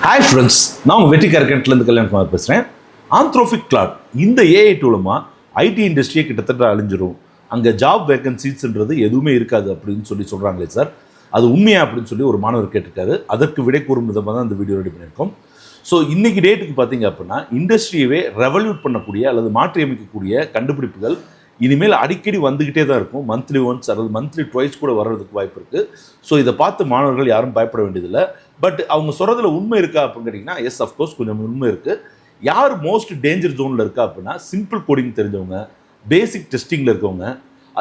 Hi friends, நான் உங்கள் வெற்றி கரெக்ட்லேருந்து கல்யாணகுமார் பேசுகிறேன். ஆந்த்ரோபிக் கிளாட் இந்த ஏஐ டூலமாக ஐடி இண்டஸ்ட்ரியே கிட்டத்தட்ட அழிஞ்சிரும், அங்கே ஜாப் வேகன்சிஸ்ன்றது எதுவுமே இருக்காது அப்படின்னு சொல்கிறாங்களே சார், அது உண்மையா அப்படின்னு சொல்லி ஒரு மாணவர் கேட்டிருக்காரு. அதற்கு விடை கூறும் விதமாக தான் இந்த வீடியோ ரெடி பண்ணியிருக்கோம். ஸோ இன்றைக்கி டேட்டுக்கு பார்த்தீங்க அப்படின்னா இண்டஸ்ட்ரியவே ரெவல்யூட் பண்ணக்கூடிய அல்லது மாற்றி அமைக்கக்கூடிய கண்டுபிடிப்புகள் இனிமேல் அடிக்கடி வந்துக்கிட்டே தான் இருக்கும். மந்த்லி ஒன்ஸ் அல்லது மந்த்லி ட்வைஸ் கூட வர்றதுக்கு வாய்ப்பு இருக்குது. ஸோ இதை பார்த்து மாணவர்கள் யாரும் பயப்பட வேண்டியதில்லை. பட் அவங்க சொல்கிறதுல உண்மை இருக்கா அப்படின்னு கேட்டிங்கன்னா, எஸ் அஃப்கோர்ஸ் கொஞ்சம் உண்மை இருக்குது. யார் மோஸ்ட் டேஞ்சர் ஜோனில் இருக்கா அப்படின்னா, சிம்பிள் கோடிங் தெரிஞ்சவங்க, பேசிக் டெஸ்டிங்கில் இருக்கவங்க,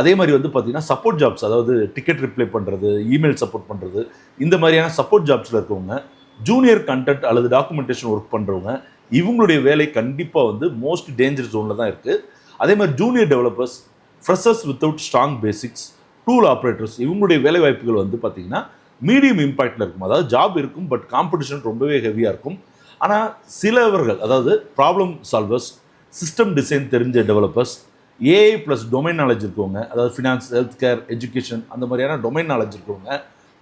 அதே மாதிரி பார்த்திங்கன்னா சப்போர்ட் ஜாப்ஸ், அதாவது டிக்கெட் ரிப்ளை பண்ணுறது, இமெயில் சப்போர்ட் பண்ணுறது, இந்த மாதிரியான சப்போர்ட் ஜாப்ஸில் இருக்கவங்க, ஜூனியர் கண்டென்ட் அல்லது டாக்குமெண்டேஷன் ஒர்க் பண்ணுறவங்க, இவங்களுடைய வேலை கண்டிப்பாக மோஸ்ட் டேஞ்சர் ஜோனில் தான் இருக்குது. அதே மாதிரி junior developers, freshers without strong basics, tool operators, இவங்களுடைய வேலை வாய்ப்புகள் பார்த்திங்கன்னா மீடியம் இம்பேக்டில் இருக்கும். அதாவது ஜாப் இருக்கும், பட் காம்படிஷன் ரொம்பவே ஹெவியாக இருக்கும். ஆனால் சிலவர்கள், அதாவது ப்ராப்ளம் சால்வர்ஸ், சிஸ்டம் டிசைன் தெரிஞ்ச developers, AI plus domain knowledge இருக்கவங்க, அதாவது ஃபினான்ஸ், ஹெல்த் கேர், எஜுகேஷன், அந்த மாதிரியான டொமைன் நாலேஜ் இருக்கவங்க,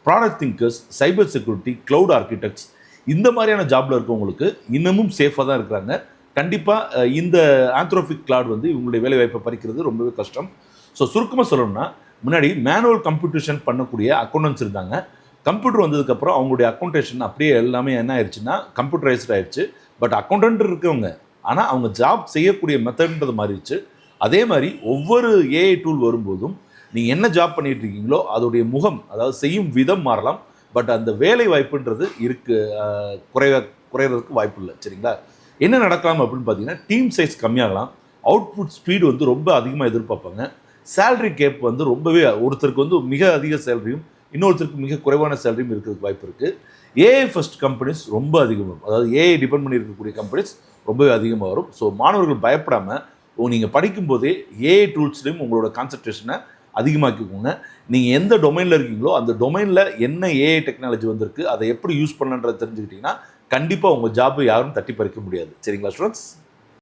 product thinkers, cyber security, cloud architects, இந்த மாதிரியான ஜாபில் இருக்கவங்களுக்கு இன்னமும் சேஃபாக தான் இருக்கிறாங்க. கண்டிப்பாக இந்த ஆந்த்ரோபிக் கிளாட் இவங்களுடைய வேலைவாய்ப்பை பறிக்கிறது ரொம்பவே கஷ்டம். ஸோ சுருக்கமாக சொல்லணும்னா, முன்னாடி மேனுவல் கம்ப்யூட்டேஷன் பண்ணக்கூடிய அக்கௌண்டன்ஸ் இருந்தாங்க. கம்ப்யூட்டர் வந்ததுக்கப்புறம் அவங்களுடைய அக்கௌண்டேஷன் அப்படியே எல்லாமே என்ன ஆயிடுச்சுன்னா கம்ப்யூட்டரைஸ்ட் ஆயிடுச்சு. பட் அக்கௌண்டன்ட் இருக்கவங்க, ஆனால் அவங்க ஜாப் செய்யக்கூடிய மெத்தட்ன்றது மாறிடுச்சு. அதே மாதிரி ஒவ்வொரு ஏஐ டூல் வரும்போதும் நீங்கள் என்ன ஜாப் பண்ணிட்டு இருக்கீங்களோ அதோடைய முகம், அதாவது செய்யும் விதம் மாறலாம். பட் அந்த வேலை வாய்ப்புன்றது குறையிறதுக்கு வாய்ப்பு இல்லை. சரிங்களா? என்ன நடக்கலாம் அப்படின்னு பார்த்தீங்கன்னா, டீம் சைஸ் கம்மியாகலாம், அவுட்புட் ஸ்பீடு ரொம்ப அதிகமாக எதிர்பார்ப்பாங்க, சேலரி கேப் ரொம்பவே ஒருத்தருக்கு மிக அதிக சேலரியும் இன்னொருத்தருக்கு மிக குறைவான சேலரியும் இருக்கிறதுக்கு வாய்ப்பு இருக்குது. ஏஐ ஃபர்ஸ்ட் கம்பெனிஸ் ரொம்ப அதிகம் வரும், அதாவது ஏஐ டிபெண்ட் பண்ணி இருக்கக்கூடிய கம்பெனிஸ் ரொம்பவே அதிகமாக வரும். ஸோ மாணவர்கள் பயப்படாமல் நீங்கள் படிக்கும்போதே ஏஐ டூல்ஸ்லையும் உங்களோட கான்சன்ட்ரேஷனை அதிகமாக்கிக்கோங்க. நீங்கள் எந்த டொமைனில் இருக்கீங்களோ அந்த டொமைனில் என்ன ஏஐ டெக்னாலஜி வந்திருக்கு, அதை எப்படி யூஸ் பண்ணன்றதை தெரிஞ்சுக்கிட்டிங்கன்னா கண்டிப்பாக உங்கள் ஜாப்பை யாரும் தட்டி பறிக்க முடியாது. சரிங்களா ஸ்டூடெண்ட்ஸ்?